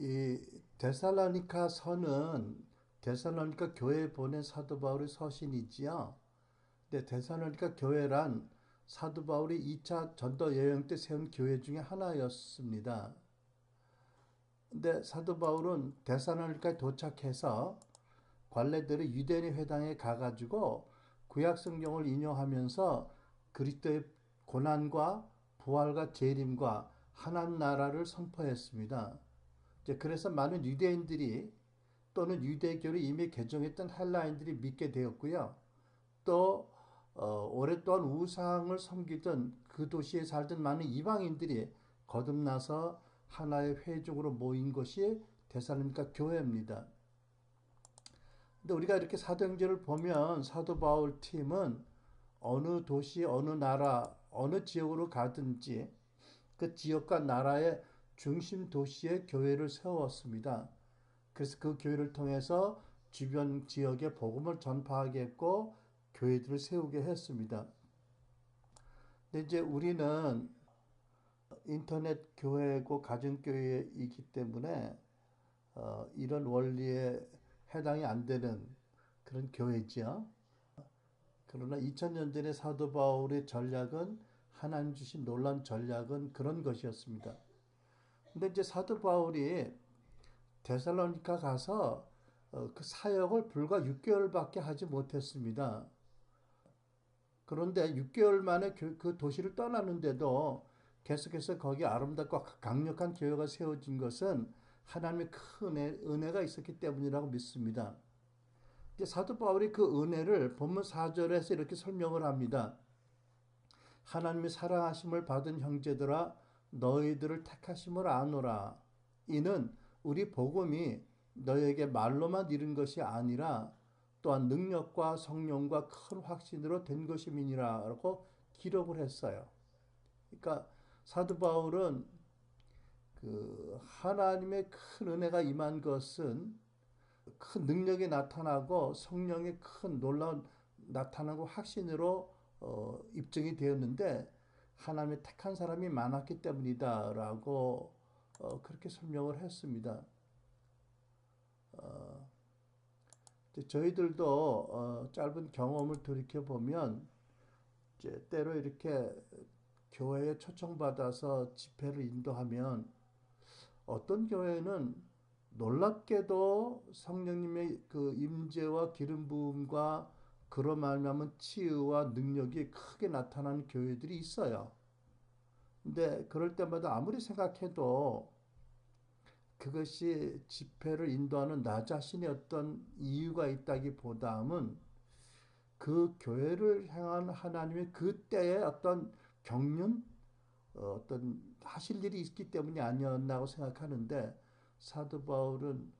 이 데살로니가 서는 데살로니가 교회에 보낸 사도 바울의 서신이지요. 근데 데살로니가 교회란 사도 바울이 2차 전도 여행 때 세운 교회 중에 하나였습니다. 근데 사도 바울은 데살로니가에 도착해서 관례대로 유대인의 회당에 가가지고 구약 성경을 인용하면서 그리스도의 고난과 부활과 재림과 하나님 나라를 선포했습니다. 이제 그래서 많은 유대인들이 또는 유대교를 이미 개종했던 헬라인들이 믿게 되었고요. 또 오랫동안 우상을 섬기던 그 도시에 살던 많은 이방인들이 거듭나서 하나의 회족으로 모인 것이 데살로니가 교회입니다. 근데 우리가 이렇게 사도행전을 보면 사도 바울 팀은 어느 도시, 어느 나라, 어느 지역으로 가든지 그 지역과 나라의 중심 도시에 교회를 세웠습니다. 그래서 그 교회를 통해서 주변 지역에 복음을 전파하게 했고 교회들을 세우게 했습니다. 근데 이제 우리는 인터넷 교회고 가정교회이기 때문에 이런 원리에 해당이 안 되는 그런 교회지요. 그러나 2000년 전에 사도 바울의 전략은 하나님 주신 놀라운 전략은 그런 것이었습니다. 근데 이제 사도 바울이 데살로니가 가서 그 사역을 불과 6개월밖에 하지 못했습니다. 그런데 6개월 만에 그 도시를 떠나는데도 계속해서 거기 아름답고 강력한 교회가 세워진 것은 하나님의 큰 은혜가 있었기 때문이라고 믿습니다. 이제 사도 바울이 그 은혜를 본문 4절에서 이렇게 설명을 합니다. 하나님의 사랑하심을 받은 형제들아 너희들을 택하심을 아노라. 이는 우리 복음이 너희에게 말로만 이른 것이 아니라 또한 능력과 성령과 큰 확신으로 된 것임이니라고 기록을 했어요. 그러니까 사도 바울은 그 하나님의 큰 은혜가 임한 것은 큰 능력이 나타나고 성령의 큰 놀라운 나타나고 확신으로 입증이 되었는데 하나님의 택한 사람이 많았기 때문이다라고 그렇게 설명을 했습니다. 저희들도 짧은 경험을 돌이켜 보면 이제 때로 이렇게 교회에 초청받아서 집회를 인도하면 어떤 교회는 놀랍게도 성령님의 그 임재와 기름 부음과 그로 말미암은 치유와 능력이 크게 나타나는 교회들이 있어요. 근데 그럴 때마다 아무리 생각해도 그것이 집회를 인도하는 나 자신의 어떤 이유가 있다기보다는 그 교회를 향한 하나님의 그때의 어떤 경륜, 어떤 하실 일이 있기 때문이 아니었나고 생각하는데 사도 바울은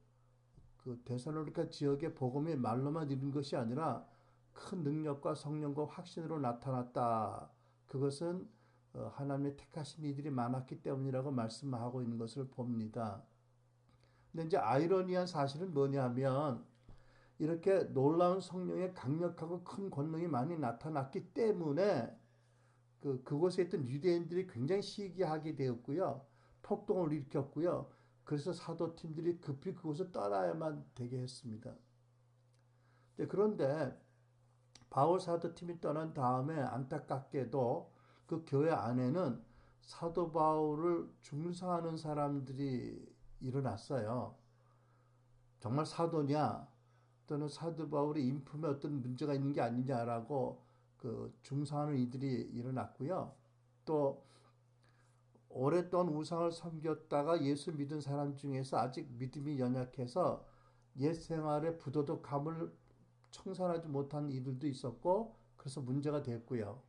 그 데살로니가 지역의 복음이 말로만 이룬 것이 아니라 큰 능력과 성령과 확신으로 나타났다. 그것은 하나님의 택하신 이들이 많았기 때문이라고 말씀하고 있는 것을 봅니다. 근데 이제 아이러니한 사실은 뭐냐면 이렇게 놀라운 성령의 강력하고 큰 권능이 많이 나타났기 때문에 그곳에 있던 유대인들이 굉장히 시기하게 되었고요. 폭동을 일으켰고요. 그래서 사도팀들이 급히 그곳을 떠나야만 되게 했습니다. 그런데 바울 사도팀이 떠난 다음에 안타깝게도 그 교회 안에는 사도 바울을 중사하는 사람들이 일어났어요. 정말 사도냐 또는 사도 바울의 인품에 어떤 문제가 있는 게 아니냐라고 그 중사하는 이들이 일어났고요. 또 오랫동안 우상을 섬겼다가 예수 믿은 사람 중에서 아직 믿음이 연약해서 옛 생활의 부도덕함을 청산하지 못한 이들도 있었고 그래서 문제가 됐고요.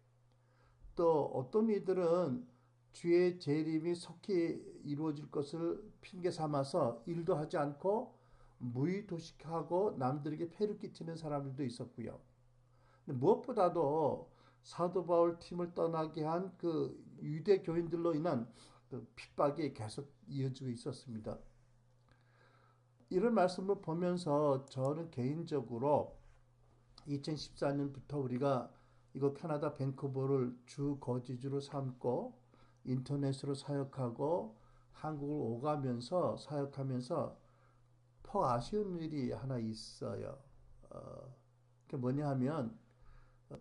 또 어떤 이들은 주의 재림이 속히 이루어질 것을 핑계 삼아서 일도 하지 않고 무의도식하고 남들에게 폐를 끼치는 사람들도 있었고요. 무엇보다도 사도 바울 팀을 떠나게 한 그 유대 교인들로 인한 그 핍박이 계속 이어지고 있었습니다. 이런 말씀을 보면서 저는 개인적으로 2014년부터 우리가 이거 캐나다 밴쿠버를 주 거지주로 삼고 인터넷으로 사역하고 한국을 오가면서 사역하면서 퍽 아쉬운 일이 하나 있어요. 그게 뭐냐 하면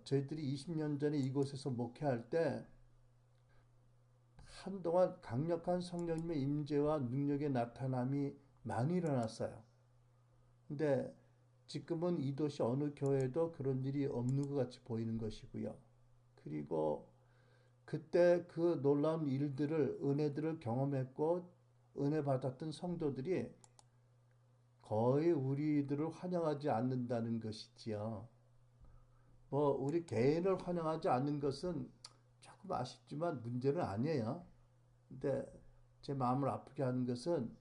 저희들이 20년 전에 이곳에서 목회할 때 한동안 강력한 성령님의 임재와 능력의 나타남이 많이 일어났어요. 근데 지금은 이 도시 어느 교회에도 그런 일이 없는 것 같이 보이는 것이고요. 그리고 그때 그 놀라운 일들을, 은혜들을 경험했고 은혜 받았던 성도들이 거의 우리들을 환영하지 않는다는 것이지요. 뭐 우리 개인을 환영하지 않는 것은 조금 아쉽지만 문제는 아니에요. 근데 제 마음을 아프게 하는 것은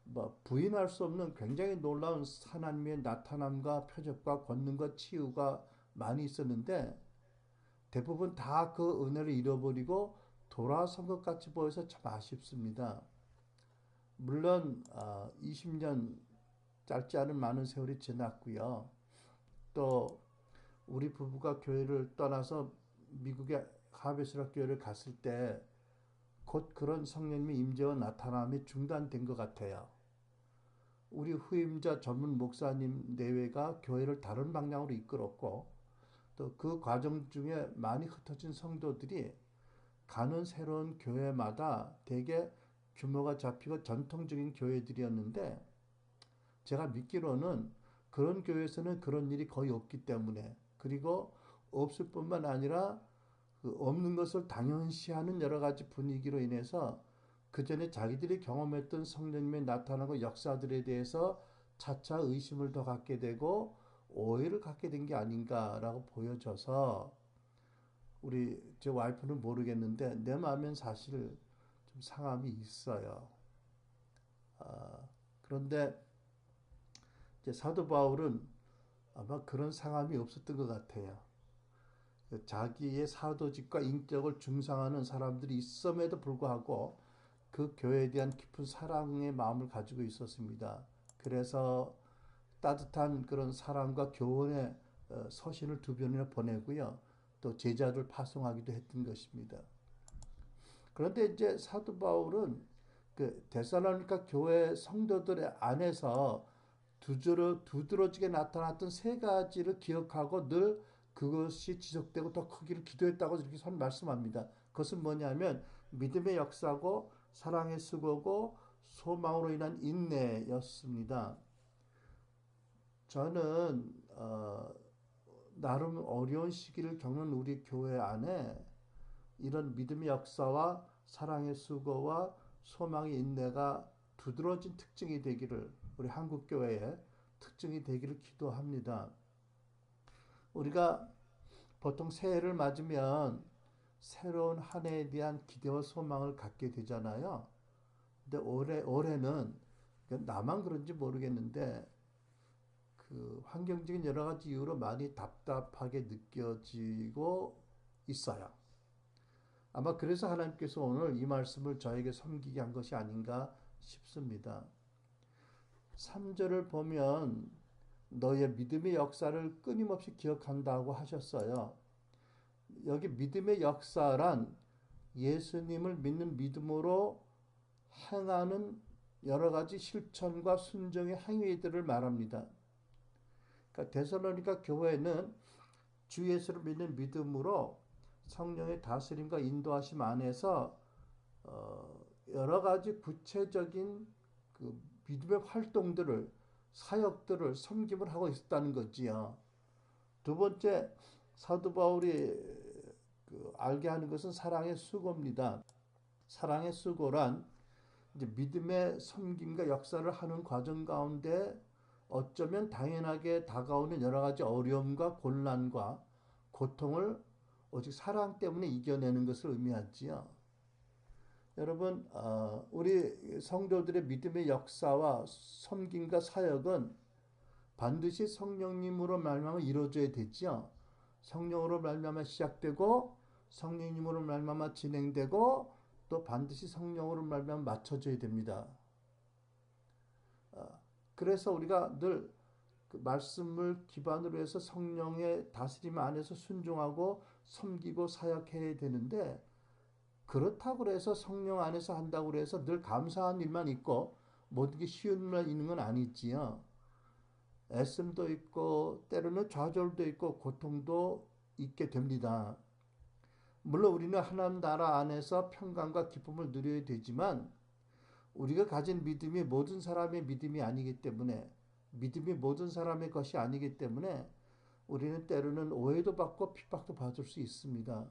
뭐 부인할 수 없는 굉장히 놀라운 하나님의 나타남과 표적과 권능과 치유가 많이 있었는데 대부분 다 그 은혜를 잃어버리고 돌아선 것 같이 보여서 참 아쉽습니다. 물론 20년 짧지 않은 많은 세월이 지났고요. 또 우리 부부가 교회를 떠나서 미국의 하베스락 교회를 갔을 때 곧 그런 성령님의 임재와 나타남이 중단된 것 같아요. 우리 후임자 전문 목사님 내외가 교회를 다른 방향으로 이끌었고 또 그 과정 중에 많이 흩어진 성도들이 가는 새로운 교회마다 대개 규모가 잡히고 전통적인 교회들이었는데 제가 믿기로는 그런 교회에서는 그런 일이 거의 없기 때문에 그리고 없을 뿐만 아니라 그 없는 것을 당연시하는 여러 가지 분위기로 인해서 그 전에 자기들이 경험했던 성령님의 나타나고 역사들에 대해서 차차 의심을 더 갖게 되고 오해를 갖게 된 게 아닌가라고 보여져서 우리 제 와이프는 모르겠는데 내 마음엔 사실 좀 상함이 있어요. 그런데 이제 사도 바울은 아마 그런 상함이 없었던 것 같아요. 자기의 사도직과 인격을 중상하는 사람들이 있음에도 불구하고 그 교회에 대한 깊은 사랑의 마음을 가지고 있었습니다. 그래서 따뜻한 그런 사랑과 교훈의 서신을 두 번이나 보내고요. 또 제자를 파송하기도 했던 것입니다. 그런데 이제 사도 바울은 그 데살로니가 교회 성도들 안에서 두드러지게 나타났던 세 가지를 기억하고 늘 그것이 지속되고 더 크기를 기도했다고 이렇게 말씀합니다. 그것은 뭐냐면 믿음의 역사고 사랑의 수고고 소망으로 인한 인내였습니다. 저는 나름 어려운 시기를 겪는 우리 교회 안에 이런 믿음의 역사와 사랑의 수고와 소망의 인내가 두드러진 특징이 되기를 우리 한국교회의 특징이 되기를 기도합니다. 우리가 보통 새해를 맞으면 새로운 한 해에 대한 기대와 소망을 갖게 되잖아요. 근데 올해는 나만 그런지 모르겠는데 그 환경적인 여러 가지 이유로 많이 답답하게 느껴지고 있어요. 아마 그래서 하나님께서 오늘 이 말씀을 저에게 섬기게 한 것이 아닌가 싶습니다. 3절을 보면 너의 믿음의 역사를 끊임없이 기억한다고 하셨어요. 여기 믿음의 역사란 예수님을 믿는 믿음으로 행하는 여러 가지 실천과 순종의 행위들을 말합니다. 그러니까 데살로니가 교회는 주 예수를 믿는 믿음으로 성령의 다스림과 인도하심 안에서 여러 가지 구체적인 그 믿음의 활동들을 사역들을 섬김을 하고 있었다는 거지요. 두 번째 사도 바울이 알게 하는 것은 사랑의 수고입니다. 사랑의 수고란 이제 믿음의 섬김과 역사를 하는 과정 가운데 어쩌면 당연하게 다가오는 여러 가지 어려움과 곤란과 고통을 오직 사랑 때문에 이겨내는 것을 의미하지요. 여러분, 우리 성도들의 믿음의 역사와 섬김과 사역은 반드시 성령님으로 말미암아 이루어져야 되지요. 성령으로 말미암아 시작되고 성령님으로 말미암아 진행되고 또 반드시 성령으로 말미암아 맞춰져야 됩니다. 그래서 우리가 늘 그 말씀을 기반으로 해서 성령의 다스림 안에서 순종하고 섬기고 사역해야 되는데 그렇다고 해서 성령 안에서 한다고 해서 늘 감사한 일만 있고 모든 게 쉬운 일만 있는 건 아니지요. 애씀도 있고 때로는 좌절도 있고 고통도 있게 됩니다. 물론 우리는 하나님 나라 안에서 평강과 기쁨을 누려야 되지만 우리가 가진 믿음이 모든 사람의 믿음이 아니기 때문에 믿음이 모든 사람의 것이 아니기 때문에 우리는 때로는 오해도 받고 핍박도 받을 수 있습니다.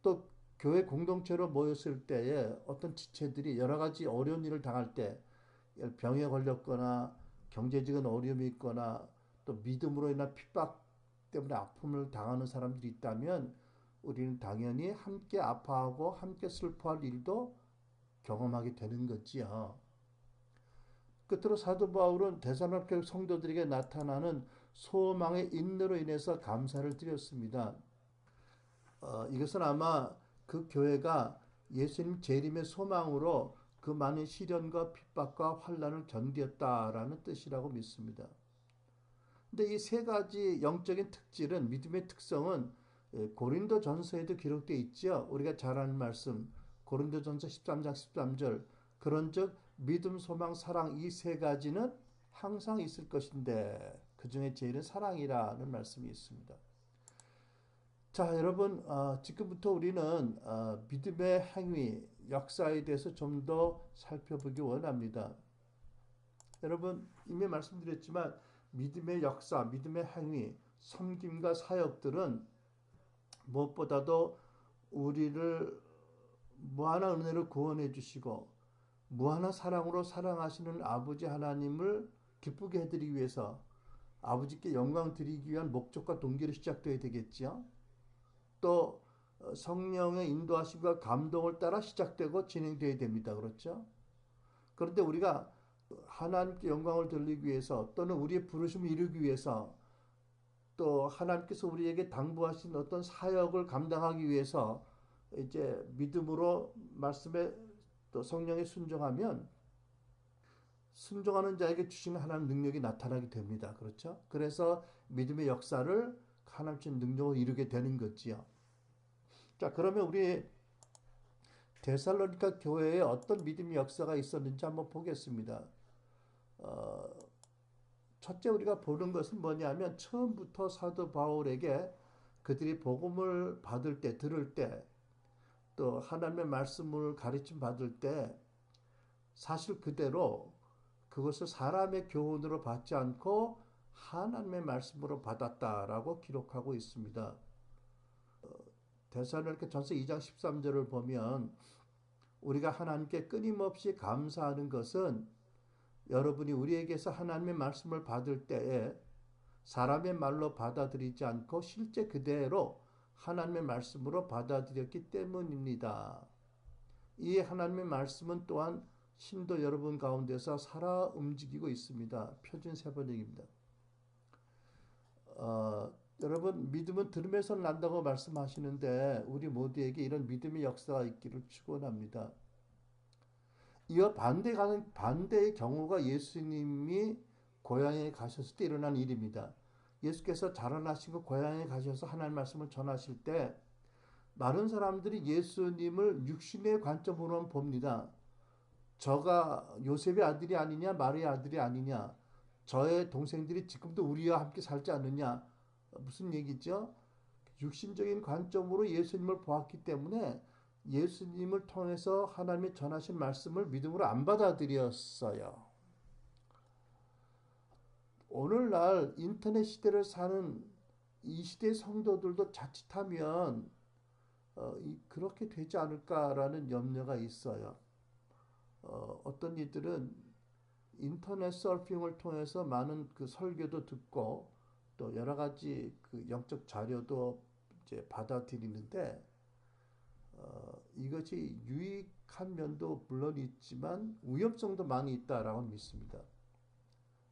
또 교회 공동체로 모였을 때에 어떤 지체들이 여러 가지 어려운 일을 당할 때 병에 걸렸거나 경제적인 어려움이 있거나 또 믿음으로 인한 핍박 때문에 아픔을 당하는 사람들이 있다면 우리는 당연히 함께 아파하고 함께 슬퍼할 일도 경험하게 되는 거지요. 끝으로 사도 바울은 데살로니가 성도들에게 나타나는 소망의 인내로 인해서 감사를 드렸습니다. 이것은 아마 그 교회가 예수님 재림의 소망으로 그 많은 시련과 핍박과 환난을 견디었다라는 뜻이라고 믿습니다. 근데 이 세 가지 영적인 특질은 믿음의 특성은 고린도 전서에도 기록되어 있죠. 우리가 잘 아는 말씀 고린도 전서 13장 13절 그런즉 믿음, 소망, 사랑 이 세 가지는 항상 있을 것인데 그 중에 제일은 사랑이라는 말씀이 있습니다. 자, 여러분, 지금부터 우리는 믿음의 행위, 역사에 대해서 좀 더 살펴보기 원합니다. 여러분, 이미 말씀드렸지만 믿음의 역사, 믿음의 행위, 섬김과 사역들은 무엇보다도 우리를 무한한 은혜로 구원해 주시고 무한한 사랑으로 사랑하시는 아버지 하나님을 기쁘게 해드리기 위해서 아버지께 영광 드리기 위한 목적과 동기로 시작되어야 되겠지요. 또 성령의 인도하심과 감동을 따라 시작되고 진행되어야 됩니다. 그렇죠? 그런데 우리가 하나님께 영광을 돌리기 위해서 또는 우리의 부르심을 이루기 위해서 또 하나님께서 우리에게 당부하신 어떤 사역을 감당하기 위해서 이제 믿음으로 말씀에 또 성령에 순종하면 순종하는 자에게 주시는 하나님 능력이 나타나게 됩니다. 그렇죠? 그래서 믿음의 역사를 하나님 주신 능력을 이루게 되는 거지요. 자, 그러면 우리 데살로니가 교회에 어떤 믿음의 역사가 있었는지 한번 보겠습니다. 첫째 우리가 보는 것은 뭐냐면 처음부터 사도 바울에게 그들이 복음을 받을 때, 들을 때, 또 하나님의 말씀을 가르침 받을 때 사실 그대로 그것을 사람의 교훈으로 받지 않고 하나님의 말씀으로 받았다라고 기록하고 있습니다. 데살로니가 전서 2장 13절을 보면 우리가 하나님께 끊임없이 감사하는 것은 여러분이 우리에게서 하나님의 말씀을 받을 때에 사람의 말로 받아들이지 않고 실제 그대로 하나님의 말씀으로 받아들였기 때문입니다. 이 하나님의 말씀은 또한 신도 여러분 가운데서 살아 움직이고 있습니다. 표준 세번역입니다. 여러분 믿음은 들음에서 난다고 말씀하시는데 우리 모두에게 이런 믿음의 역사가 있기를 축원합니다. 이와 반대의 경우가 예수님이 고향에 가셨을 때 일어난 일입니다. 예수께서 자라나시고 고향에 가셔서 하나님 말씀을 전하실 때 많은 사람들이 예수님을 육신의 관점으로만 봅니다. 저가 요셉의 아들이 아니냐 마리아의 아들이 아니냐 저의 동생들이 지금도 우리와 함께 살지 않느냐 무슨 얘기죠? 육신적인 관점으로 예수님을 보았기 때문에 예수님을 통해서 하나님이 전하신 말씀을 믿음으로 안 받아들였어요. 오늘날 인터넷 시대를 사는 이 시대의 성도들도 자칫하면 그렇게 되지 않을까라는 염려가 있어요. 어떤 이들은 인터넷 서핑을 통해서 많은 그 설교도 듣고 또 여러 가지 그 영적 자료도 이제 받아들이는데 이것이 유익한 면도 물론 있지만 위험성도 많이 있다라고 믿습니다.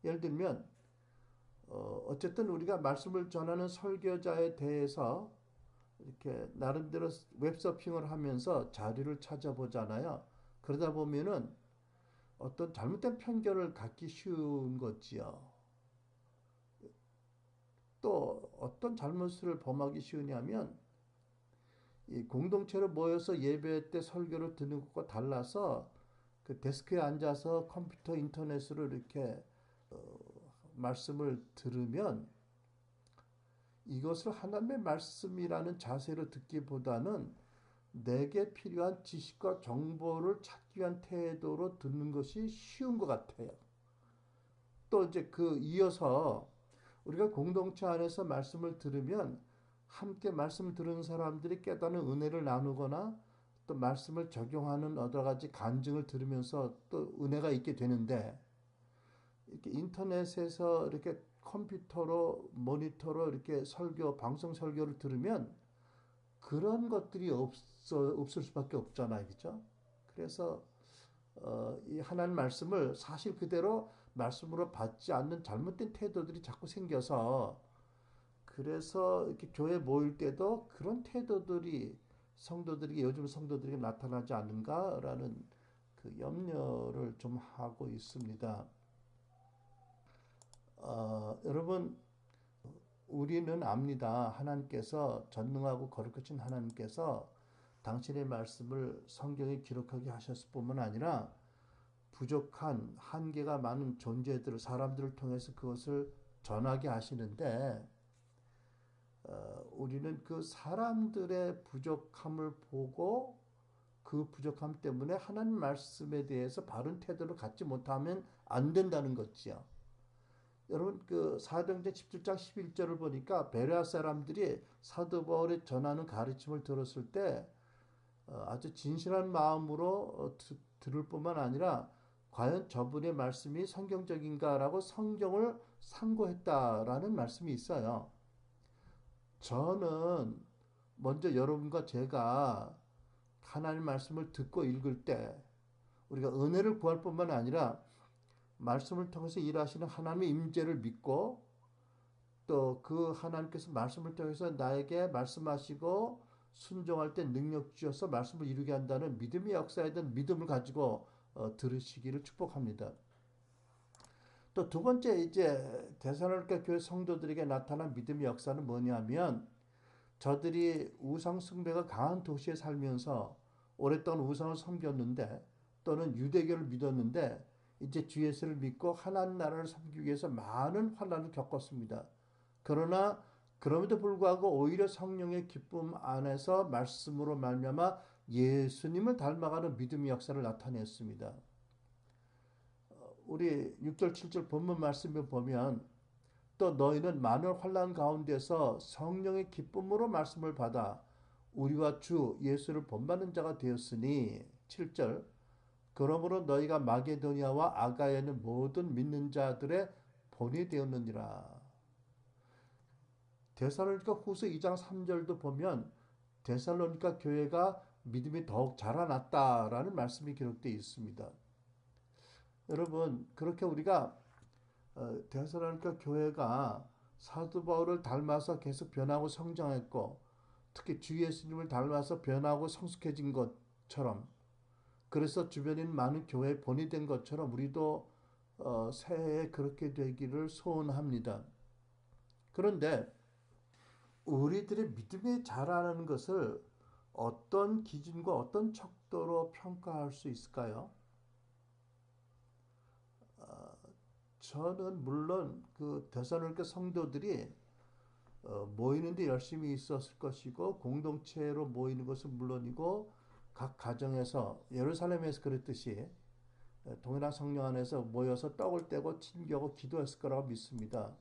예를 들면 어쨌든 우리가 말씀을 전하는 설교자에 대해서 이렇게 나름대로 웹서핑을 하면서 자료를 찾아보잖아요. 그러다 보면은 어떤 잘못된 편견을 갖기 쉬운 거지요. 또 어떤 잘못을 범하기 쉬우냐면 이 공동체로 모여서 예배 때 설교를 듣는 것과 달라서 그 데스크에 앉아서 컴퓨터 인터넷으로 이렇게 말씀을 들으면 이것을 하나님의 말씀이라는 자세로 듣기보다는 내게 필요한 지식과 정보를 찾기 위한 태도로 듣는 것이 쉬운 것 같아요. 또 이제 그 이어서 우리가 공동체 안에서 말씀을 들으면 함께 말씀 들은 사람들이 깨닫는 은혜를 나누거나 또 말씀을 적용하는 여러 가지 간증을 들으면서 또 은혜가 있게 되는데 이렇게 인터넷에서 이렇게 컴퓨터로 모니터로 이렇게 설교 방송 설교를 들으면 그런 것들이 없을 수밖에 없잖아요, 그죠? 그래서 이 하나님 말씀을 사실 그대로 말씀으로 받지 않는 잘못된 태도들이 자꾸 생겨서 그래서 이렇게 교회 모일 때도 그런 태도들이 성도들에게 요즘 성도들에게 나타나지 않는가라는 그 염려를 좀 하고 있습니다. 여러분 우리는 압니다. 하나님께서 전능하고 거룩하신 하나님께서 당신의 말씀을 성경에 기록하게 하셨을 뿐만 아니라 부족한 한계가 많은 존재들, 사람들을 통해서 그것을 전하게 하시는데 우리는 그 사람들의 부족함을 보고 그 부족함 때문에 하나님 말씀에 대해서 바른 태도를 갖지 못하면 안 된다는 거지요. 여러분 그 사도행전 17장 11절을 보니까 베레아 사람들이 사도 바울이 전하는 가르침을 들었을 때 아주 진실한 마음으로 들을 뿐만 아니라 과연 저분의 말씀이 성경적인가라고 성경을 상고했다라는 말씀이 있어요. 저는 먼저 여러분과 제가 하나님 말씀을 듣고 읽을 때 우리가 은혜를 구할 뿐만 아니라 말씀을 통해서 일하시는 하나님의 임재를 믿고 또 그 하나님께서 말씀을 통해서 나에게 말씀하시고 순종할 때 능력 주셔서 말씀을 이루게 한다는 믿음의 역사에 대한 믿음을 가지고 들으시기를 축복합니다. 또 두 번째 이제 데살로니가 교회 성도들에게 나타난 믿음의 역사는 뭐냐면 저들이 우상 숭배가 강한 도시에 살면서 오랫동안 우상을 섬겼는데 또는 유대교를 믿었는데 이제 주 예수를 믿고 하나님 나라를 섬기기 위해서 많은 환난을 겪었습니다. 그러나 그럼에도 불구하고 오히려 성령의 기쁨 안에서 말씀으로 말미암아 예수님을 닮아가는 믿음의 역사를 나타냈습니다. 우리 6절 7절 본문 말씀을 보면 또 너희는 많은 환난 가운데서 성령의 기쁨으로 말씀을 받아 우리와 주 예수를 본받는 자가 되었으니 7절 그러므로 너희가 마게도니아와 아가야는 모든 믿는 자들의 본이 되었느니라. 데살로니가 후서 2장 3절도 보면 데살로니가 교회가 믿음이 더욱 자라났다라는 말씀이 기록되어 있습니다. 여러분 그렇게 우리가 데살로니가 교회가 사도 바울을 닮아서 계속 변하고 성장했고 특히 주 예수님을 닮아서 변하고 성숙해진 것처럼 그래서 주변에 있는 많은 교회의 본이 된 것처럼 우리도 새해에 그렇게 되기를 소원합니다. 그런데 우리들의 믿음이 자라는 것을 어떤 기준과 어떤 척도로 평가할 수 있을까요? 저는 물론 그 데살로니가 성도들이 모이는데 열심히 있었을 것이고 공동체로 모이는 것은 물론이고 각 가정에서 예루살렘에서 그랬듯이 동일한 성령 안에서 모여서 떡을 떼고 친교하고 기도했을 거라고 믿습니다.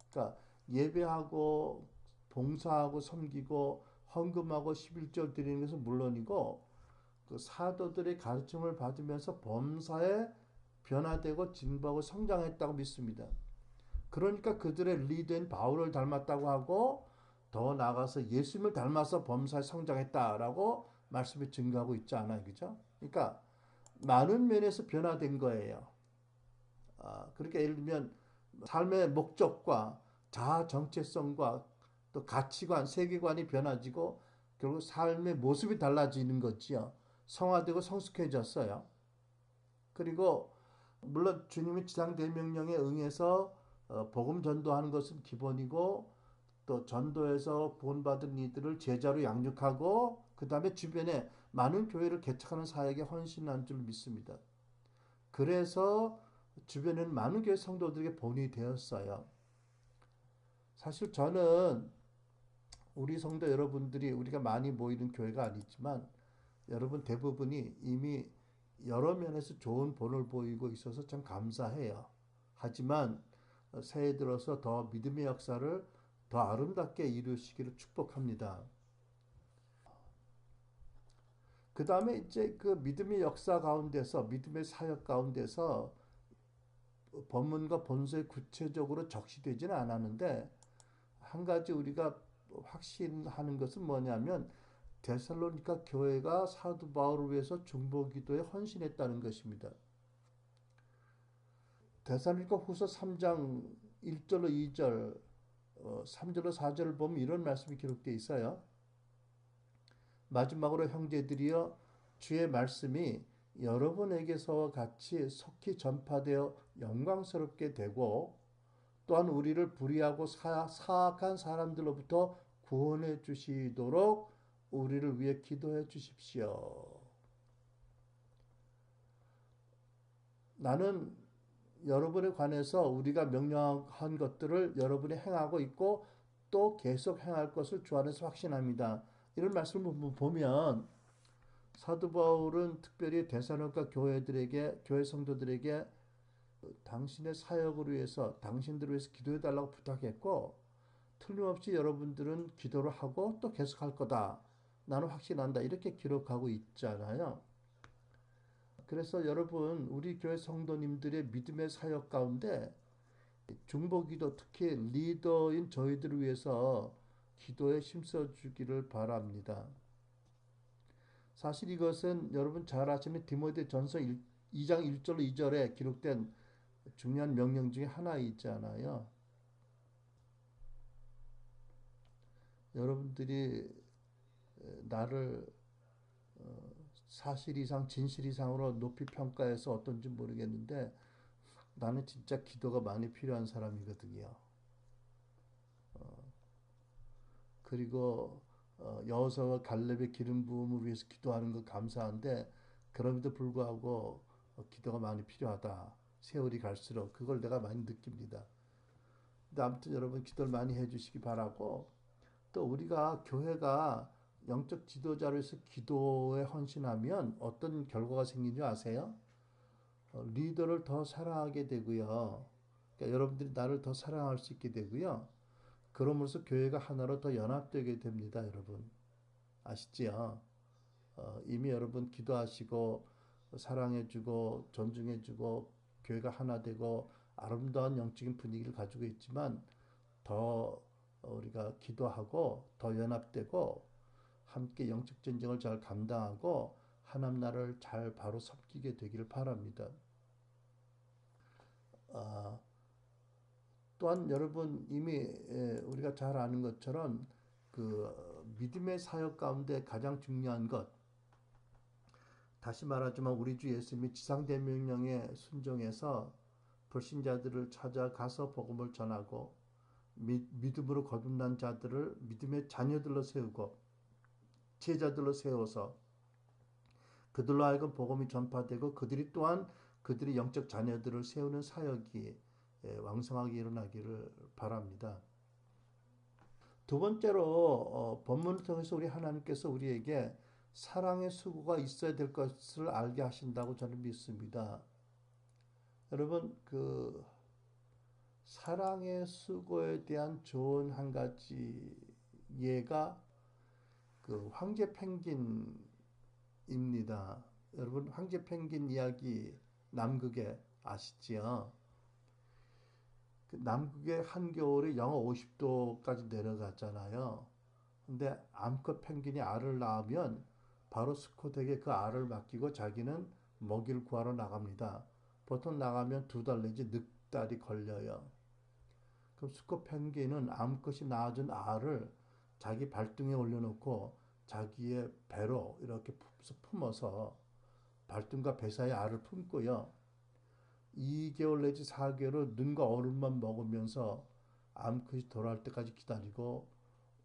그러니까 예배하고 봉사하고 섬기고 헌금하고 11절 드리는 것은 물론이고 그 사도들의 가르침을 받으면서 범사에 변화되고 진보하고 성장했다고 믿습니다. 그러니까 그들의 리더인 바울을 닮았다고 하고 더 나아가서 예수님을 닮아서 범사에 성장했다라고 말씀이 증거하고 있지 않아요, 그죠? 그러니까 많은 면에서 변화된 거예요. 그러니까 예를 들면 삶의 목적과 자아 정체성과 또 가치관, 세계관이 변화지고 결국 삶의 모습이 달라지는 거지요. 성화되고 성숙해졌어요. 그리고 물론 주님의 지상 대명령에 응해서 복음 전도하는 것은 기본이고 또 전도에서 구원받은 이들을 제자로 양육하고 그 다음에 주변에 많은 교회를 개척하는 사역에 헌신한 줄 믿습니다. 그래서 주변에는 많은 교회 성도들에게 본이 되었어요. 사실 저는 우리 성도 여러분들이 우리가 많이 모이는 교회가 아니지만 여러분 대부분이 이미 여러 면에서 좋은 본을 보이고 있어서 참 감사해요. 하지만 새해 들어서 더 믿음의 역사를 더 아름답게 이루시기를 축복합니다. 그 다음에 이제 그 믿음의 역사 가운데서 믿음의 사역 가운데서 본문과 본서에 구체적으로 적시되지는 않았는데 한 가지 우리가 확신하는 것은 뭐냐면 데살로니가 교회가 사도 바울을 위해서 중보 기도에 헌신했다는 것입니다. 데살로니가 후서 3장 1절로 2절, 3절로 4절을 보면 이런 말씀이 기록되어 있어요. 마지막으로 형제들이여 주의 말씀이 여러분에게서 같이 속히 전파되어 영광스럽게 되고 또한 우리를 불의하고 사악한 사람들로부터 구원해 주시도록 우리를 위해 기도해 주십시오. 나는 여러분에 관해서 우리가 명령한 것들을 여러분이 행하고 있고 또 계속 행할 것을 주 안에서 확신합니다. 이런 말씀을 보면 사도 바울은 특별히 데살로니가 교회 성도들에게 당신의 사역을 위해서 당신들을 위해서 기도해 달라고 부탁했고 틀림없이 여러분들은 기도를 하고 또 계속할 거다. 나는 확신한다. 이렇게 기록하고 있잖아요. 그래서 여러분 우리 교회 성도님들의 믿음의 사역 가운데 중보기도 특히 리더인 저희들을 위해서 기도에 힘써주기를 바랍니다. 사실 이것은 여러분 잘 아시는 디모데전서 2장 1절로 2절에 기록된 중요한 명령 중에 하나 있잖아요. 여러분들이 나를 사실 이상 진실 이상으로 높이 평가해서 어떤지 모르겠는데 나는 진짜 기도가 많이 필요한 사람이거든요. 그리고 여호수아와 갈렙의 기름 부음을 위해서 기도하는 거 감사한데 그럼에도 불구하고 기도가 많이 필요하다. 세월이 갈수록 그걸 내가 많이 느낍니다. 근데 아무튼 여러분 기도를 많이 해주시기 바라고 또 우리가 교회가 영적 지도자로 해서 기도에 헌신하면 어떤 결과가 생긴 줄 아세요? 리더를 더 사랑하게 되고요. 그러니까 여러분들이 나를 더 사랑할 수 있게 되고요. 그러면서 교회가 하나로 더 연합되게 됩니다, 여러분. 아시지요? 이미 여러분 기도하시고 사랑해주고 존중해주고 교회가 하나 되고 아름다운 영적인 분위기를 가지고 있지만 더 우리가 기도하고 더 연합되고 함께 영적 전쟁을 잘 감당하고 하나님 나라를 잘 바로 섬기게 되기를 바랍니다. 또한 여러분 이미 우리가 잘 아는 것처럼 그 믿음의 사역 가운데 가장 중요한 것 다시 말하지만 우리 주 예수님이 지상대명령에 순종해서 불신자들을 찾아가서 복음을 전하고 믿음으로 거듭난 자들을 믿음의 자녀들로 세우고 제자들로 세워서 그들로 하여금 복음이 전파되고 그들이 또한 그들의 영적 자녀들을 세우는 사역이 왕성하게 일어나기를 바랍니다. 두 번째로 본문을 통해서 우리 하나님께서 우리에게 사랑의 수고가 있어야 될 것을 알게 하신다고 저는 믿습니다. 여러분 그 사랑의 수고에 대한 좋은 한 가지 예가 그 황제 펭귄입니다. 여러분 황제 펭귄 이야기 남극에 아시지요? 그 남극의 한겨울에 영하 50도까지 내려갔잖아요. 근데 암컷 펭귄이 알을 낳으면 바로 수컷에게 그 알을 맡기고 자기는 먹이를 구하러 나갑니다. 보통 나가면 2달 내지 넉 달이 걸려요. 그럼 수컷 펭귄은 암컷이 낳아준 알을 자기 발등에 올려놓고 자기의 배로 이렇게 품어서 발등과 배 사이에 알을 품고요. 2개월 내지 4개월을 눈과 얼음만 먹으면서 암컷이 돌아올 때까지 기다리고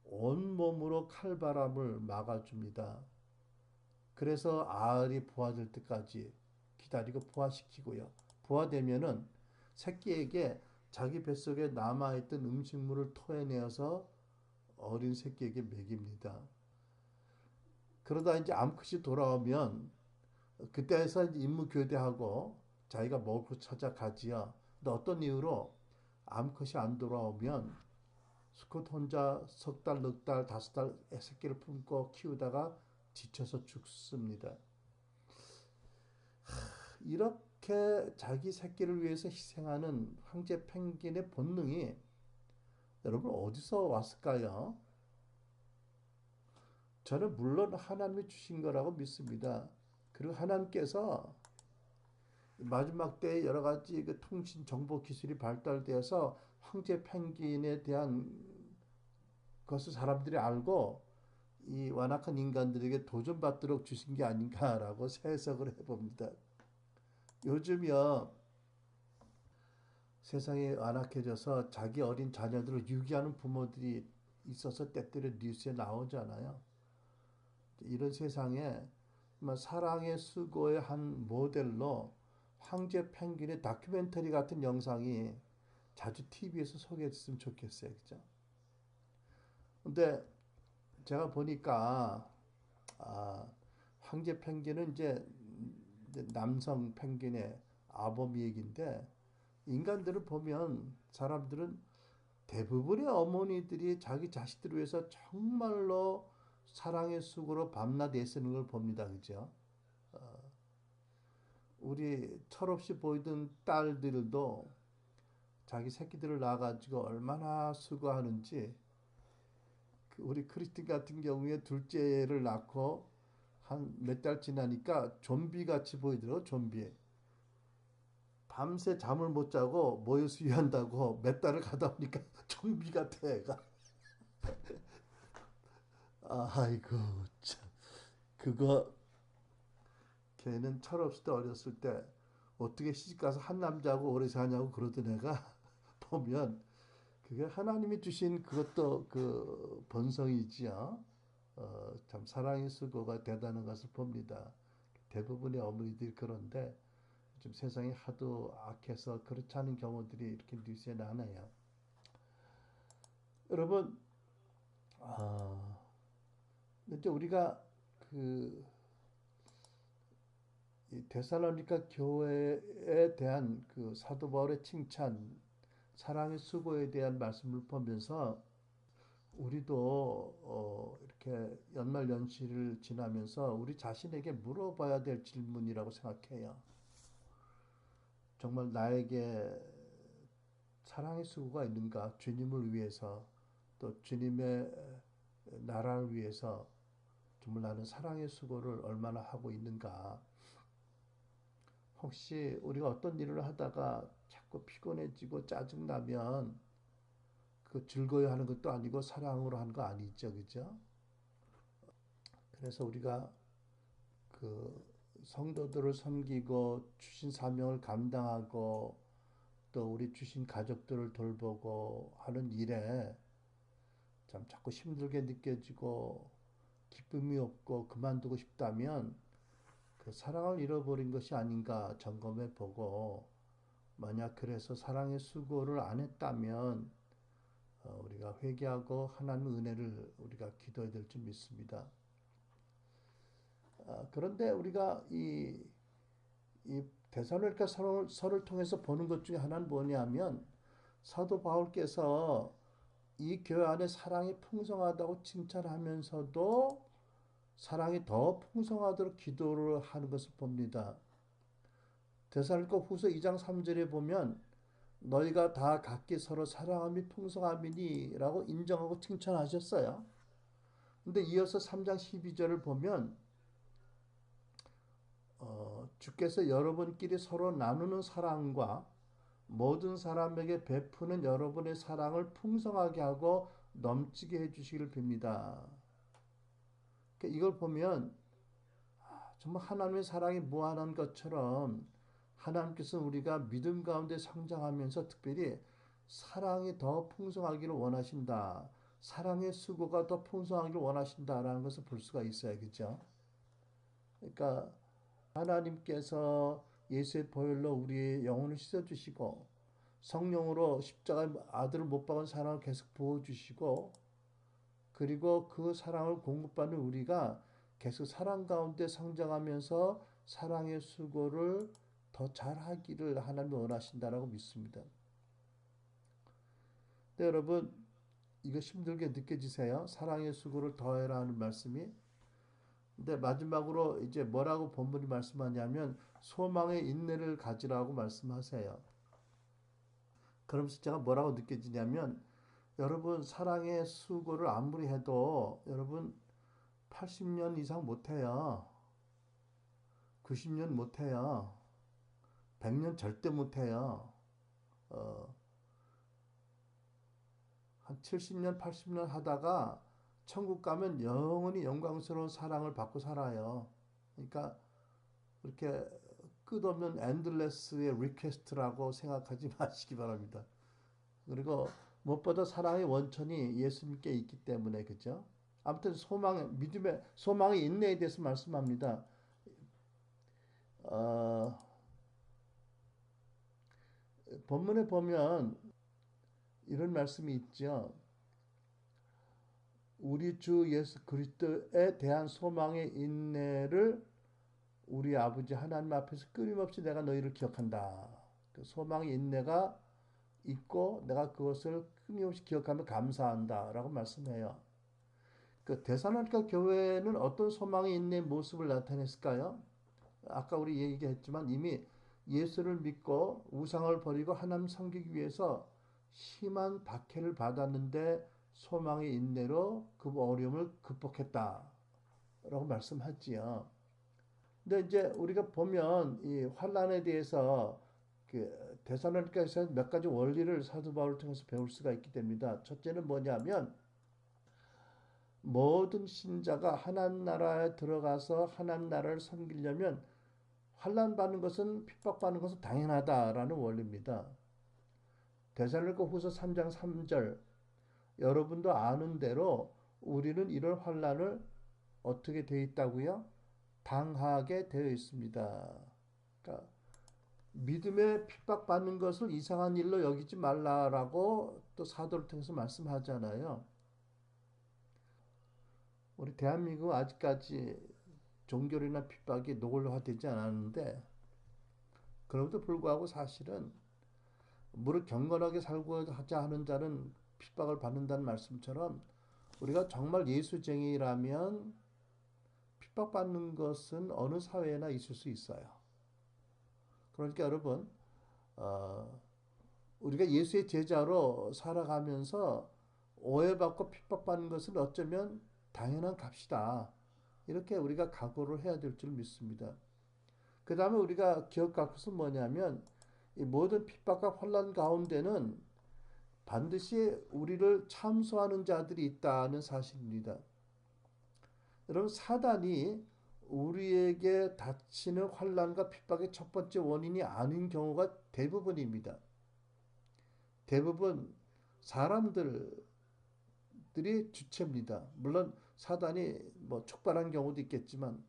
온몸으로 칼바람을 막아줍니다. 그래서 알이 부화될 때까지 기다리고 부화시키고요. 부화되면은 새끼에게 자기 뱃속에 남아있던 음식물을 토해내어서 어린 새끼에게 먹입니다. 그러다 이제 암컷이 돌아오면 그때에서 이제 임무 교대하고 자기가 먹을 거 찾아가지요. 근데 어떤 이유로 암컷이 안 돌아오면 수컷 혼자 석 달, 넉 달, 다섯 달 새끼를 품고 키우다가 지쳐서 죽습니다. 이렇게 자기 새끼를 위해서 희생하는 황제 펭귄의 본능이 여러분 어디서 왔을까요? 저는 물론 하나님이 주신 거라고 믿습니다. 그리고 하나님께서 마지막 때에 여러 가지 그 통신 정보 기술이 발달되어서 황제 펭귄에 대한 것을 사람들이 알고 이 완악한 인간들에게 도전받도록 주신 게 아닌가라고 해석을 해봅니다. 요즘요 세상이 완악해져서 자기 어린 자녀들을 유기하는 부모들이 있어서 때때로 뉴스에 나오잖아요. 이런 세상에 사랑의 수고의 한 모델로 황제 펭귄의 다큐멘터리 같은 영상이 자주 TV에서 소개했으면 좋겠어요. 그죠? 근데 제가 보니까 황제 펭귄은 이제 남성 펭귄의 아범 얘기인데 인간들을 보면 사람들은 대부분의 어머니들이 자기 자식들을 위해서 정말로 사랑의 수고로 밤낮 애쓰는 걸 봅니다. 그죠? 우리 철없이 보이던 딸들도 자기 새끼들을 낳아가지고 얼마나 수고하는지 우리 크리스틴 같은 경우에 둘째를 낳고 한 몇 달 지나니까 좀비 같이 보이더라고 좀비. 밤새 잠을 못 자고 모유 수유한다고 몇 달을 가다 보니까 좀비 같아 애가. 아이고 참 그거 걔는 철없을 때 어렸을 때 어떻게 시집가서 한 남자하고 오래 사냐고 그러던 애가 보면 그게 하나님이 주신 그것도 그 본성이지요. 참 사랑의 수고가 대단한 것을 봅니다. 대부분의 어머니들이 그런데 좀 세상이 하도 악해서 그렇지 않은 경우들이 이렇게 뉴스에 나네요. 여러분, 이제 우리가 그 데살로니가 교회에 대한 그 사도 바울의 칭찬, 사랑의 수고에 대한 말씀을 보면서 우리도 이렇게 연말 연시를 지나면서 우리 자신에게 물어봐야 될 질문이라고 생각해요. 정말 나에게 사랑의 수고가 있는가? 주님을 위해서 또 주님의 나라를 위해서 정말 나는 사랑의 수고를 얼마나 하고 있는가? 혹시 우리가 어떤 일을 하다가 자꾸 피곤해지고 짜증나면 그 즐거워하는 것도 아니고 사랑으로 하는 거 아니죠, 그죠? 그래서 우리가 그 성도들을 섬기고 주신 사명을 감당하고 또 우리 주신 가족들을 돌보고 하는 일에 참 자꾸 힘들게 느껴지고 기쁨이 없고 그만두고 싶다면 그 사랑을 잃어버린 것이 아닌가 점검해 보고 만약 그래서 사랑의 수고를 안 했다면 우리가 회개하고 하나님의 은혜를 우리가 기도해야 될 줄 믿습니다. 그런데 우리가 이 데살로니가 서를 통해서 보는 것 중에 하나는 뭐냐면 사도 바울께서 이 교회 안에 사랑이 풍성하다고 칭찬하면서도 사랑이 더 풍성하도록 기도를 하는 것을 봅니다. 데살로니가 후서 2장 3절에 보면 너희가 다 각기 서로 사랑함이 풍성함이니 라고 인정하고 칭찬하셨어요. 근데 이어서 3장 12절을 보면 주께서 여러분끼리 서로 나누는 사랑과 모든 사람에게 베푸는 여러분의 사랑을 풍성하게 하고 넘치게 해주시기를 빕니다. 이걸 보면 정말 하나님의 사랑이 무한한 것처럼 하나님께서 우리가 믿음 가운데 성장하면서 특별히 사랑이 더 풍성하기를 원하신다. 사랑의 수고가 더 풍성하기를 원하신다라는 것을 볼 수가 있어요. 그죠? 그러니까 하나님께서 예수의 보혈로 우리의 영혼을 씻어주시고 성령으로 십자가 아들을 못 박은 사랑을 계속 부어주시고 그리고 그 사랑을 공급받는 우리가 계속 사랑 가운데 성장하면서 사랑의 수고를 더 잘하기를 하나님이 원하신다라고 믿습니다. 네, 여러분 이거 힘들게 느껴지세요? 사랑의 수고를 더해라 하는 말씀이. 근데 마지막으로 이제 뭐라고 본문이 말씀하냐면 소망의 인내를 가지라고 말씀하세요. 그러면서 제가 뭐라고 느껴지냐면 여러분 사랑의 수고를 아무리 해도 여러분 80년 이상 못해요. 90년 못해요. 100년 절대 못해요. 어, 한 70년, 80년 하다가 천국 가면 영원히 영광스러운 사랑을 받고 살아요. 그러니까 그렇게 끝없는 엔들레스의 리퀘스트라고 생각하지 마시기 바랍니다. 그리고 무엇보다 사랑의 원천이 예수님께 있기 때문에 그죠? 아무튼 믿음의 소망의 인내에 대해서 말씀합니다. 어, 본문에 보면 이런 말씀이 있죠. 우리 주 예수 그리스도에 대한 소망의 인내를 우리 아버지 하나님 앞에서 끊임없이 내가 너희를 기억한다. 그 소망의 인내가 있고 내가 그것을 끊임없이 기억하며 감사한다라고 말씀해요. 그 데살로니가 교회는 어떤 소망의 인내의 모습을 나타냈을까요? 아까 우리 얘기했지만 이미 예수를 믿고 우상을 버리고 하나님 섬기기 위해서 심한 박해를 받았는데 소망의 인내로 그 어려움을 극복했다라고 말씀하지요. 근데 이제 우리가 보면 이 환란에 대해서 그 데살로니가에서 몇 가지 원리를 사도 바울을 통해서 배울 수가 있게 됩니다. 첫째는 뭐냐면 모든 신자가 하나님 나라에 들어가서 하나님 나라를 섬기려면 환난 받는 것은 핍박받는 것은 당연하다라는 원리입니다. 데살로니가 후서 3장 3절 여러분도 아는 대로 우리는 이런 환난을 어떻게 되어 있다고요? 당하게 되어 있습니다. 그러니까 믿음에 핍박받는 것을 이상한 일로 여기지 말라라고 또 사도를 통해서 말씀하잖아요. 우리 대한민국은 아직까지 종교이나 핍박이 노골화되지 않았는데 그럼에도 불구하고 사실은 무릇 경건하게 살고자 하는 자는 핍박을 받는다는 말씀처럼 우리가 정말 예수쟁이라면 핍박받는 것은 어느 사회에나 있을 수 있어요. 그러니까 여러분 우리가 예수의 제자로 살아가면서 오해받고 핍박받는 것은 어쩌면 당연한 값이다. 이렇게 우리가 각오를 해야 될 줄 믿습니다. 그 다음에 우리가 기억할 것은 뭐냐면 이 모든 핍박과 환난 가운데는 반드시 우리를 참소하는 자들이 있다는 사실입니다. 여러분 사단이 우리에게 닥치는 환난과 핍박의 첫 번째 원인이 아닌 경우가 대부분입니다. 대부분 사람들이 주체입니다. 물론 사단이 뭐 촉발한 경우도 있겠지만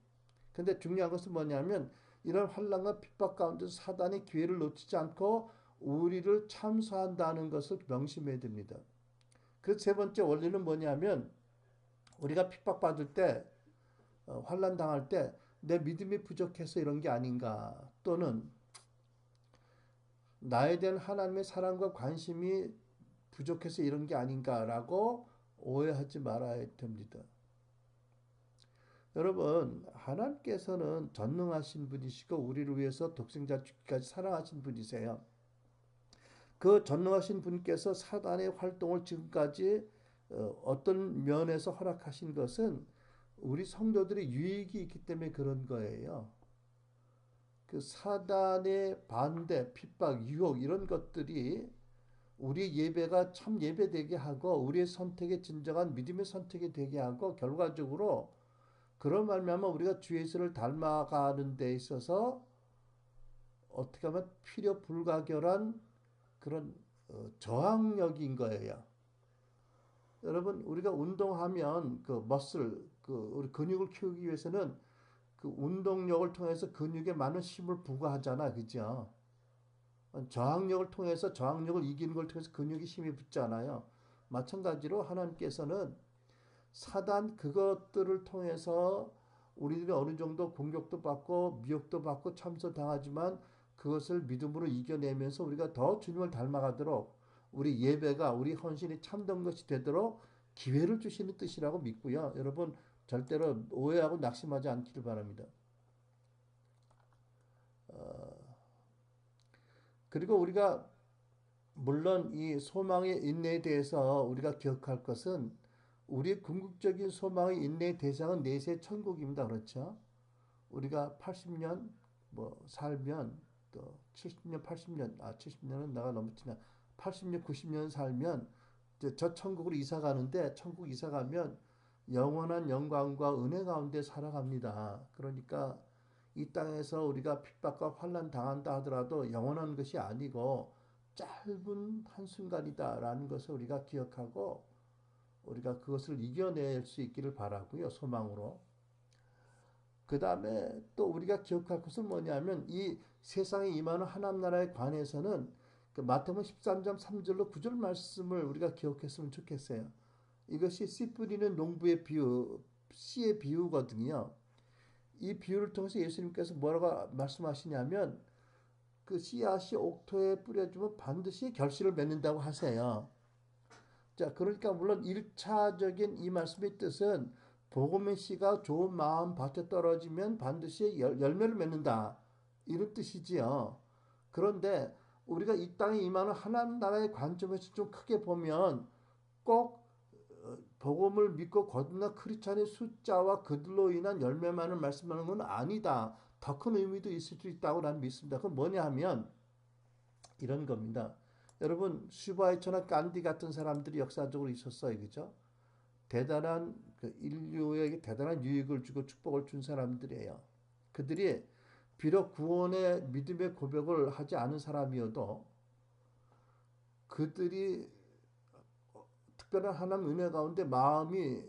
근데 중요한 것은 뭐냐면 이런 환난과 핍박 가운데 사단이 기회를 놓치지 않고 우리를 참소한다는 것을 명심해야 됩니다. 그 세 번째 원리는 뭐냐면 우리가 핍박받을 때 환난 당할 때 내 믿음이 부족해서 이런 게 아닌가 또는 나에 대한 하나님의 사랑과 관심이 부족해서 이런 게 아닌가라고 오해하지 말아야 됩니다. 여러분 하나님께서는 전능하신 분이시고 우리를 위해서 독생자 주기까지 사랑하신 분이세요. 그 전능하신 분께서 사단의 활동을 지금까지 어떤 면에서 허락하신 것은 우리 성도들의 유익이 있기 때문에 그런 거예요. 그 사단의 반대, 핍박, 유혹 이런 것들이 우리 예배가 참 예배되게 하고 우리의 선택이 진정한 믿음의 선택이 되게 하고 결과적으로 그런 말미암아 우리가 주 예수를 닮아가는 데 있어서 어떻게 하면 필요 불가결한 그런 저항력인 거예요. 여러분, 우리가 운동하면 그 머슬, 그 우리 근육을 키우기 위해서는 그 운동력을 통해서 근육에 많은 힘을 부과하잖아, 그죠? 저항력을 통해서 저항력을 이기는 걸 통해서 근육에 힘이 붙잖아요. 마찬가지로 하나님께서는 사단 그것들을 통해서 우리들이 어느 정도 공격도 받고 미혹도 받고 참소당하지만 그것을 믿음으로 이겨내면서 우리가 더 주님을 닮아가도록 우리 예배가 우리 헌신이 참된 것이 되도록 기회를 주시는 뜻이라고 믿고요. 여러분 절대로 오해하고 낙심하지 않기를 바랍니다. 그리고 우리가 물론 이 소망의 인내에 대해서 우리가 기억할 것은 우리의 궁극적인 소망의 인내의 대상은 내세 천국입니다. 그렇죠? 우리가 80년 뭐 살면 또 70년, 80년, 70년은 나가 넘었지나 80년, 90년 살면 이제 저 천국으로 이사 가는데 천국 이사 가면 영원한 영광과 은혜 가운데 살아갑니다. 그러니까 이 땅에서 우리가 핍박과 환난 당한다 하더라도 영원한 것이 아니고 짧은 한순간이다라는 것을 우리가 기억하고 우리가 그것을 이겨낼 수 있기를 바라고요. 소망으로. 그 다음에 또 우리가 기억할 것은 뭐냐면 이 세상에 임하는 하나님 나라에 관해서는 그 마태복음 13장 3절로 9절 말씀을 우리가 기억했으면 좋겠어요. 이것이 씨 뿌리는 농부의 비유, 씨의 비유거든요. 이 비유를 통해서 예수님께서 뭐라고 말씀하시냐면 그 씨앗이 옥토에 뿌려주면 반드시 결실을 맺는다고 하세요. 자, 그러니까 물론 1차적인 이 말씀의 뜻은 복음의 씨가 좋은 마음 밭에 떨어지면 반드시 열매를 맺는다. 이런 뜻이지요. 그런데 우리가 이 땅에 임하는 하나님 나라의 관점에서 좀 크게 보면 꼭 복음을 믿고 거듭난 크리스찬의 숫자와 그들로 인한 열매만을 말씀하는 건 아니다. 더 큰 의미도 있을 수 있다고 나는 믿습니다. 그건 뭐냐 하면 이런 겁니다. 여러분 슈바이처나 간디 같은 사람들이 역사적으로 있었어요. 그죠? 대단한 그 인류에게 대단한 유익을 주고 축복을 준 사람들이에요. 그들이 비록 구원의 믿음의 고백을 하지 않은 사람이어도 그들이 특별한 하나님 은혜 가운데 마음이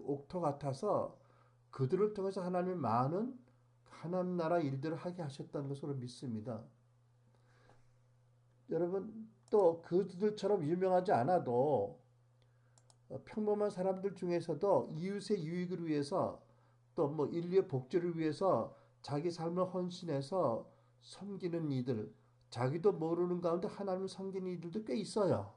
옥토 같아서 그들을 통해서 하나님의 많은 하나님 나라 일들을 하게 하셨다는 것으로 믿습니다. 여러분 또 그들처럼 유명하지 않아도 평범한 사람들 중에서도 이웃의 유익을 위해서 또 뭐 인류의 복제를 위해서 자기 삶을 헌신해서 섬기는 이들, 자기도 모르는 가운데 하나님을 섬기는 이들도 꽤 있어요.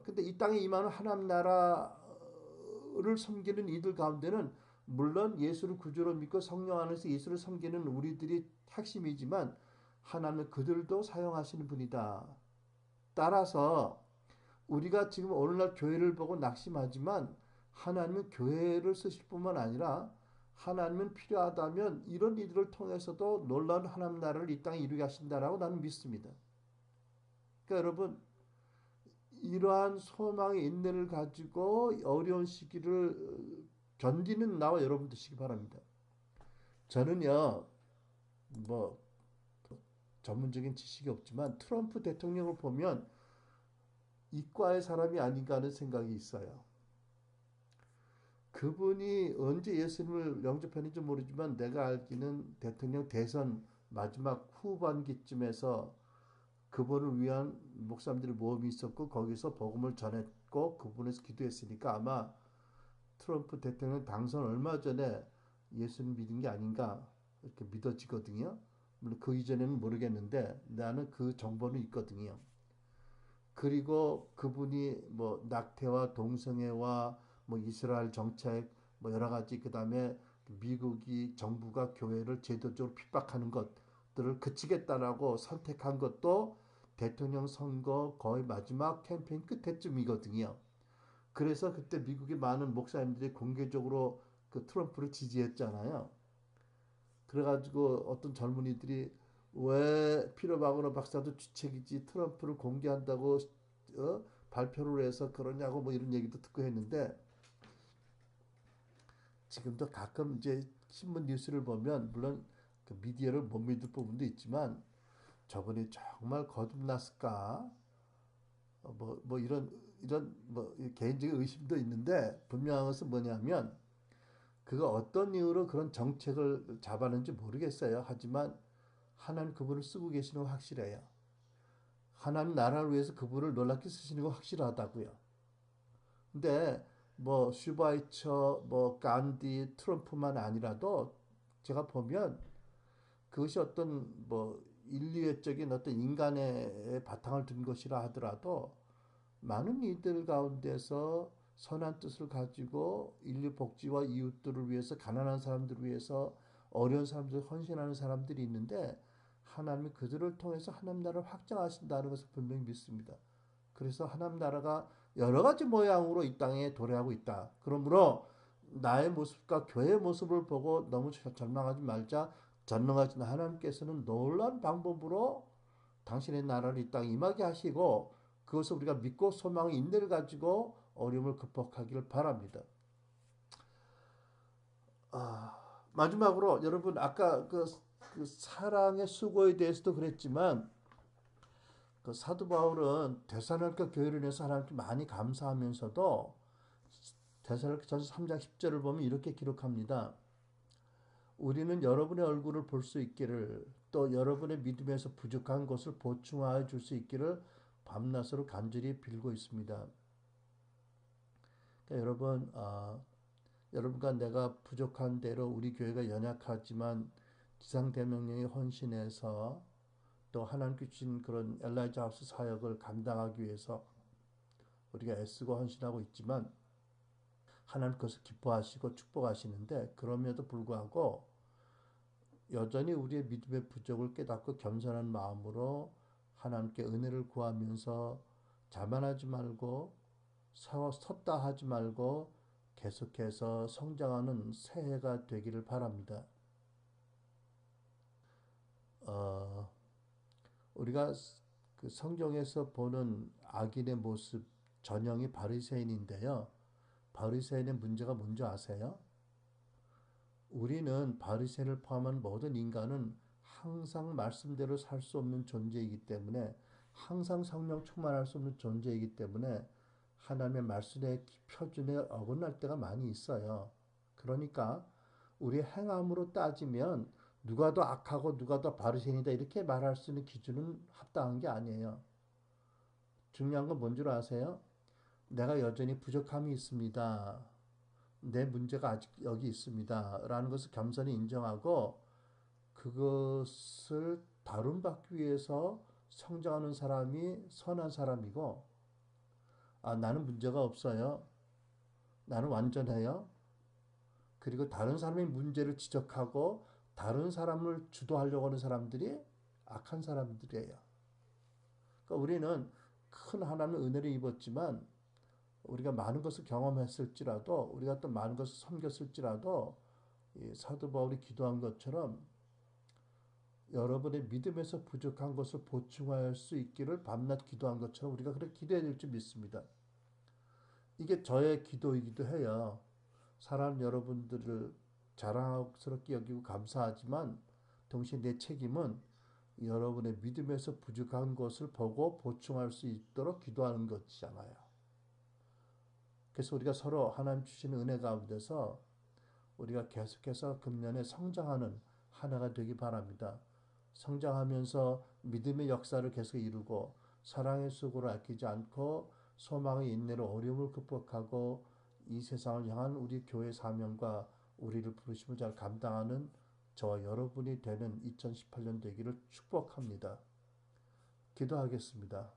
근데 이 땅에 임하는 하나님 나라를 섬기는 이들 가운데는 물론 예수를 구주로 믿고 성령 안에서 예수를 섬기는 우리들이 핵심이지만 하나님은 그들도 사용하시는 분이다. 따라서 우리가 지금 오늘날 교회를 보고 낙심하지만 하나님은 교회를 쓰실 뿐만 아니라 하나님은 필요하다면 이런 이들을 통해서도 놀라운 하나님 나라를 이 땅에 이루게 하신다라고 나는 믿습니다. 그러니까 여러분 이러한 소망의 인내를 가지고 어려운 시기를 견디는 나와 여러분 되시기 바랍니다. 저는요 뭐 전문적인 지식이 없지만 트럼프 대통령을 보면 이과의 사람이 아닌가 하는 생각이 있어요. 그분이 언제 예수님을 영접했는지 모르지만 내가 알기는 대통령 대선 마지막 후반기쯤에서 그분을 위한 목사님들의 모험이 있었고 거기서 복음을 전했고 그분에서 기도했으니까 아마 트럼프 대통령 당선 얼마 전에 예수님 믿은 게 아닌가 이렇게 믿어지거든요. 물론 그 이전에는 모르겠는데 나는 그 정보는 있거든요. 그리고 그분이 뭐 낙태와 동성애와 뭐 이스라엘 정책 뭐 여러 가지 그다음에 미국이 정부가 교회를 제도적으로 핍박하는 것들을 그치겠다라고 선택한 것도 대통령 선거 거의 마지막 캠페인 끝에쯤이거든요. 그래서 그때 미국의 많은 목사님들이 공개적으로 그 트럼프를 지지했잖아요. 그래가지고 어떤 젊은이들이 왜 피터 바그너 박사도 주책이지 트럼프를 공개한다고 발표를 해서 그러냐고 뭐 이런 얘기도 듣고 했는데 지금도 가끔 이제 신문 뉴스를 보면 물론 그 미디어를 못 믿을 부분도 있지만 저분이 정말 거듭났을까? 이런 개인적인 의심도 있는데 분명한 것은 뭐냐면 그가 어떤 이유로 그런 정책을 잡았는지 모르겠어요. 하지만 하나님 그분을 쓰고 계시는 건 확실해요. 하나님 나라를 위해서 그분을 놀랍게 쓰시는 건 확실하다고요. 근데 슈바이처, 간디, 트럼프만 아니라도 제가 보면 그것이 어떤 인류애적인 어떤 인간의 바탕을 둔 것이라 하더라도 많은 이들 가운데서 선한 뜻을 가지고 인류 복지와 이웃들을 위해서 가난한 사람들을 위해서 어려운 사람들 헌신하는 사람들이 있는데 하나님이 그들을 통해서 하나님 나라를 확장하신다는 것을 분명히 믿습니다. 그래서 하나님 나라가 여러 가지 모양으로 이 땅에 도래하고 있다. 그러므로 나의 모습과 교회의 모습을 보고 너무 절망하지 말자. 전능하신 하나님께서는 놀라운 방법으로 당신의 나라를 이 땅에 임하게 하시고 그것을 우리가 믿고 소망의 인내를 가지고 어려움을 극복하기를 바랍니다. 마지막으로 여러분 아까 그 사랑의 수고에 대해서도 그랬지만 그 사도 바울은 데살로니가 교회를 위해서 하나님께 많이 감사하면서도 데살로니가전서 3장 10절을 보면 이렇게 기록합니다. 우리는 여러분의 얼굴을 볼 수 있기를 또 여러분의 믿음에서 부족한 것을 보충하여 줄 수 있기를 밤낮으로 간절히 빌고 있습니다. 그러니까 여러분과 내가 부족한 대로 우리 교회가 연약하지만 기상대명령에 헌신해서 또 하나님께 주신 그런 엘라이자 하우스 사역을 감당하기 위해서 우리가 애쓰고 헌신하고 있지만 하나님 그것을 기뻐하시고 축복하시는데 그럼에도 불구하고 여전히 우리의 믿음의 부족을 깨닫고 겸손한 마음으로 하나님께 은혜를 구하면서 자만하지 말고 섰다 하지 말고 계속해서 성장하는 새해가 되기를 바랍니다. 우리가 그 성경에서 보는 악인의 모습 전형이 바리새인인데요. 바리새인의 문제가 뭔지 아세요? 우리는 바리새인을 포함한 모든 인간은 항상 말씀대로 살 수 없는 존재이기 때문에 항상 성령 충만할 수 없는 존재이기 때문에 하나님의 말씀의 표준에 어긋날 때가 많이 있어요. 그러니까 우리 행함으로 따지면 누가 더 악하고 누가 더 바리새인이다 이렇게 말할 수 있는 기준은 합당한 게 아니에요. 중요한 건 뭔 줄 아세요? 내가 여전히 부족함이 있습니다. 내 문제가 아직 여기 있습니다. 라는 것을 겸손히 인정하고 그것을 다룬받기 위해서 성장하는 사람이 선한 사람이고 나는 문제가 없어요. 나는 완전해요. 그리고 다른 사람의 문제를 지적하고 다른 사람을 주도하려고 하는 사람들이 악한 사람들이에요. 그러니까 우리는 큰 하나님의 은혜를 입었지만 우리가 많은 것을 경험했을지라도 우리가 또 많은 것을 섬겼을지라도 이 사도 바울이 기도한 것처럼 여러분의 믿음에서 부족한 것을 보충할 수 있기를 밤낮 기도한 것처럼 우리가 그렇게 기도해야 될 줄 믿습니다. 이게 저의 기도이기도 해요. 사람 여러분들을 자랑스럽게 여기고 감사하지만 동시에 내 책임은 여러분의 믿음에서 부족한 것을 보고 보충할 수 있도록 기도하는 것이잖아요. 그래서 우리가 서로 하나님 주시는 은혜 가운데서 우리가 계속해서 금년에 성장하는 하나가 되기 바랍니다. 성장하면서 믿음의 역사를 계속 이루고 사랑의 수고를 아끼지 않고 소망의 인내로 어려움을 극복하고 이 세상을 향한 우리 교회 사명과 우리를 부르심을 잘 감당하는 저와 여러분이 되는 2018년 되기를 축복합니다. 기도하겠습니다.